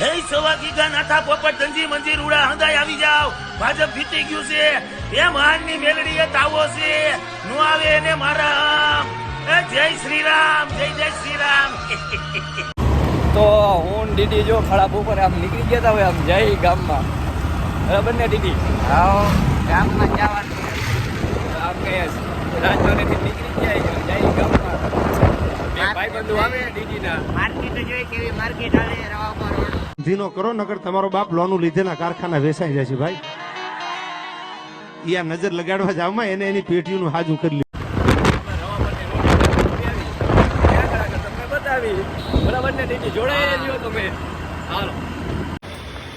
હે સવાકી ગા નાથા પોપટ ધનજી મંજી રૂડા હંદાય આવી જાવ. ભાજપ જીતી ગયું છે. એ મહાનની મેલડીએ તાવો છે. નો આવે એને મારા જય શ્રી રામ, જય જય શ્રી રામ. તો હું દીદી જો ખરાબ ઉપર આમ નીકળી ગયા હતા હવે આમ જય ગામમાં બરાબર ને દીદી? હા, ગામમાં જવાનું આમ કહીએ રાજધાનીથી નીકળી ગયા જય ગામમાં. બે ભાઈબંધુ આવે દીદીના. માર્કેટ જોઈ કેવી માર્કેટ આવે રવા રોડ. ધીનો કરો નગર તમારો બાપ લોનું લીધેના કારખાના વેચાઈ જાય છે ભાઈ. યા નજર લગાડવા જાવમાં એને એની પેટીઓનું હાજુ કરી લીધું. બરાબર ને દીદી? જોડાઈ રહ્યો તમે. હાલો.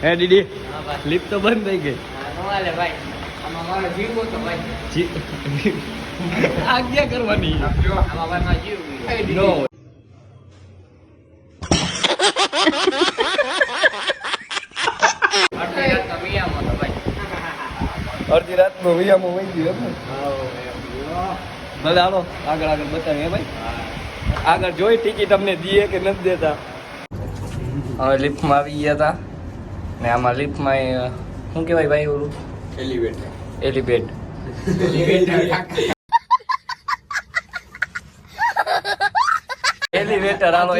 હે દીદી, લિફ્ટ તો બંધ થઈ ગઈ. નવાલે ભાઈ, આમાં મારો જીવ તો ભાઈ. આજ્ઞા કરવાની. આમાં મારો જીવ નો. અડધી રાતનો વિયામો વહી ગયો ને. ભલે હાલો આગળ આગળ બતાવીએ ભાઈ. આગળ જોઈ ટિકિટ અમને દઈએ કે નથી દેતા. હવે લિફ્ટમાં આવી ગયા હતા ને આમાં લિફ્ટમાં શું કહેવાય ભાઈ ઓલું? એલિવેટર. એલિવેટર હાલો.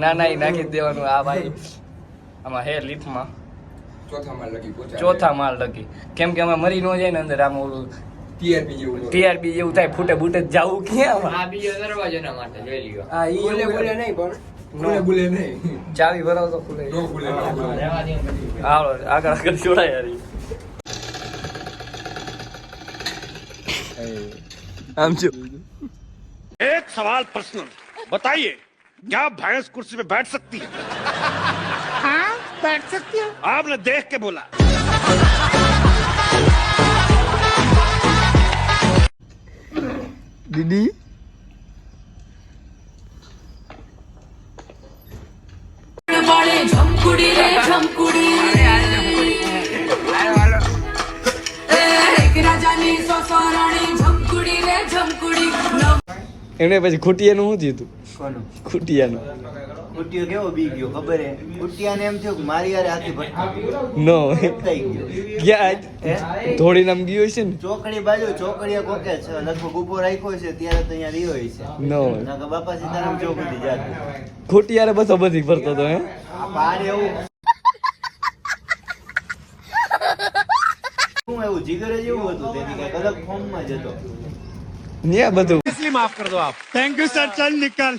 ના ના એ નાખી દેવાનું. આ ભાઈ આમાં હે લિફ્ટમાં ચોથા માળ લગી. કેમ કે અમે મરી ન જાય ને અંદર આમાં ઓલું ટીઆરપી જેવું થાય. ફૂટે બૂટે જવું ક્યાં? આ બીજો દરવાજો ના માટે જોઈ લ્યો. હા ઈ બોલે નહીં પણ બોલે નહીં. ચાવી ભરાવ તો ખુલે. હાલો આગળ આગળ જોડાય યાર. આમ જો एक सवाल प्रश्न बताइए, क्या भैंस कुर्सी पे बैठ सकती है? हाँ, बैठ सकती है. आपने देख के बोला. દીદી झमकुड़ी रे झमकुड़ी एक राजानी सोसरानी झमकुड़ी रे झमकुड़ी. એને પછી ખૂટિયાનું શું થયું તું? કોનું? ખૂટિયાનું. કુટિયો કેવો બી ગયો ખબર હે? કુટિયાને એમ થયું કે મારી યાર હાથી ભટકી નો થઈ ગયો. ક્યાં થોડી નામ ગયો છે ને? ચોકડી બાજુ ચોકડીયા કોકે છે લગભગ ઉભો રાખ્યો છે ત્યારે તો અહીંયા રહ્યો છે. નો નકર બાપા સીતારામ ચોકડી જાતો. ખૂટિયારે બધો બધી ફરતો હતો હે. આ બાર એવું શું એવું જીગરે જેવું હતું તેથી કઈક અલગ ફોર્મમાં જતો. ન્યા બધું. इसलिए माफ कर दो आप. Thank you sir. चल निकल.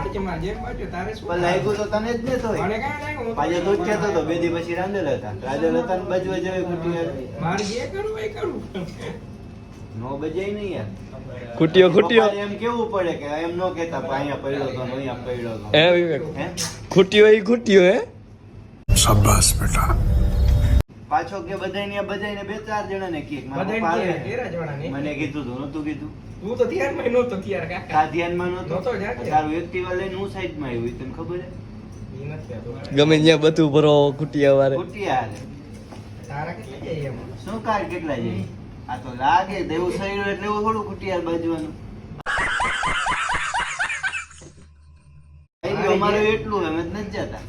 પણ લાગ્યું તો તને જ ને તોય. પાછો તું જ કહેતો હતો બે દી પછી રાંધેલ હતા ને બજવા જવે કુટિયા. નો બજાય નહીં યાર. ખૂટિયો ખૂટિયો પપ્પાને એમ કેવું પડે કે એમ નો કહેતા અહીંયા પડ્યો તો અહીંયા પડ્યો તો. હે વિવેક? હે ખૂટિયો એ ખૂટિયો હે. शाबाश बेटा. પાછો કે બધાય બજાઈને બે ચાર જણા ને કીક મને કીધું તું નતું કીધું. તું તો ધ્યાનમાં નહોતો ત્યાર કાકા. તા ધ્યાનમાં નતો. નહોતો જ હાજર. તારું એક્ટિવા લઈને હું સાઈડ માં આવ્યું તને ખબર હે? ઈ નથી આતો. ગમે ત્યાં બધું ભરો ખૂટિયા વારે. કુટિયા હાલે. તારા કેટલી જાય એમાં? શું કાર કેટલા જાય? આ તો લાગે દેવું શરીર એટલે એવું થોડું કુટિયા બાજવાનું. અમારું એટલું એમ જ નથી જતા.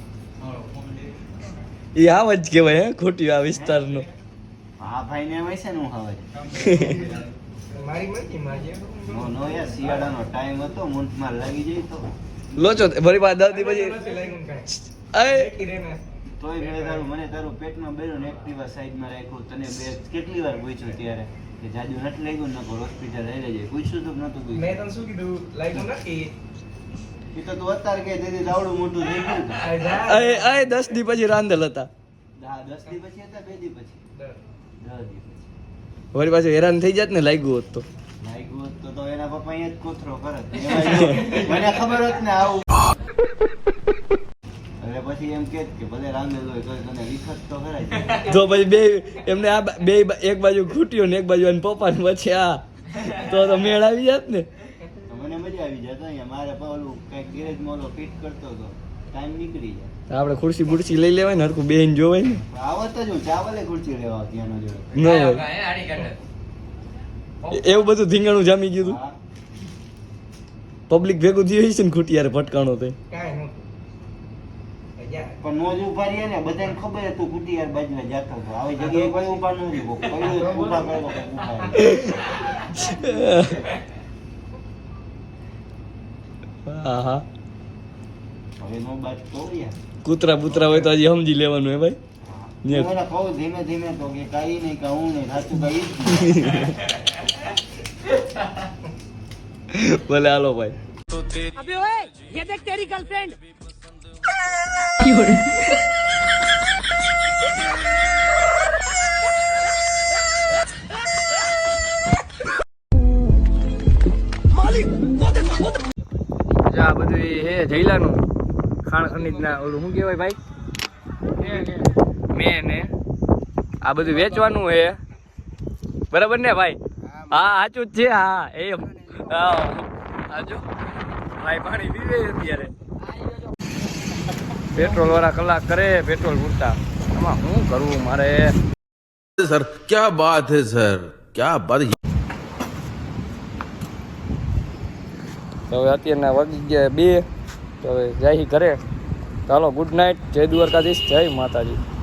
એ આવ જ કહેવાય હે ખૂટિયો આ વિસ્તારનો. હા ભાઈ ને એમ છે ને હું હવે મારી મરજી માં જે નો યાર શિયાળાનો ટાઈમ હતો મૂંઠમાં લાગી જાય તો લોચો ફરી પાછા 10 દી પછી નથી લાગ્યું કાંઈ. અય બેઠી રહેને. તોય મને તારું પેટમાં બેરું ને એક્ટિવા સાઈડમાં રાખ્યું તને બે કેટલી વાર પૂછ્યું ત્યારે કે જાજુ નથી લાગ્યું નકર હોસ્પિટલ લઈ લેજે પૂછ્યું તું કે નતું પૂછ્યું? મેં તને શું કીધું? લાગ્યું નથી. એ તો તું અત્યારે કે તેથી દાવડું મોટું થઈ ગયું હતું. આ જા. અય 10 દી પછી રાંધેલ હતા. 10 દી પછી હતા 2 દી પછી 10 દી પછી વળી પાછું હેરાન થઈ જાત ને લાગ્યું હોત તો. લાગ્યું હોત તો એના પપ્પા અહીંયા જ કોથરો કરત. મને ખબર હોત ને આવું એટલે પછી એમ કે ભલે રાંધેલ હોય તો તને વિખત તો કરાય. તો પછી બે એમને આ બે એક બાજુ ખૂટ્યો ને એક બાજુ એને પપ્પા ને પછી આ તો મેળ આવી જાત ને. તો મને મજા આવી જાય અહીંયા મારે ઓલું કઈક ગેરેજમાં ઓલો ફિટ કરતો હતો ટાઈમ નીકળી જાય. આપણે ખુરશી બુરશી લઈ લેવાય ને હરખું બેન જોવાય ને. આવત જ હું ચાવલે ખુરશી લેવા ત્યાંનો જોડે ન હોય એવું બધું ધીંગાણું જામી ગયું હતું. હા. પબ્લિક ભેગું થયું છે ને ખૂટિયાર ભટકાણો તો કાંઈ નહોતું પણ નો જ ઉભા રહીએ ને બધાને ખબર હતું કુટિયાર બાજુ જતો હતો આવી જગ્યાએ કોઈ ઉભા ન રહ્યું કોઈ ઉભા કરો કોઈ ઉભા હા હા હવે નો બાત તો યાર કૂતરા બૂતરા હોય તો હજી સમજી લેવાનું હે ભાઈ હું એને કહું ધીમે ધીમે તો કે કાંઈ નહીં કે હું નહીં સાચું કઈ ભલે હાલો ભાઈ આ બધું હે જઈલાનું ખાણ ખનીજના ઓલું શું કહેવાય ભાઈ મેં ને આ બધું વેચવાનું હે બરાબર ને ભાઈ હા સાચું જ છે હા એમ હા જો ભાઈ પાણી પીવે અત્યારે પેટ્રોલ વાળા કલાક કરે પેટ્રોલ પૂરતા આમાં શું કરવું મારે सर क्या बात है सर क्या बात તો હવે અત્યારના વાગી ગયા 2 તો હવે જાય ઘરે ચાલો ગુડ નાઇટ જય દ્વારકાધીશ જય માતાજી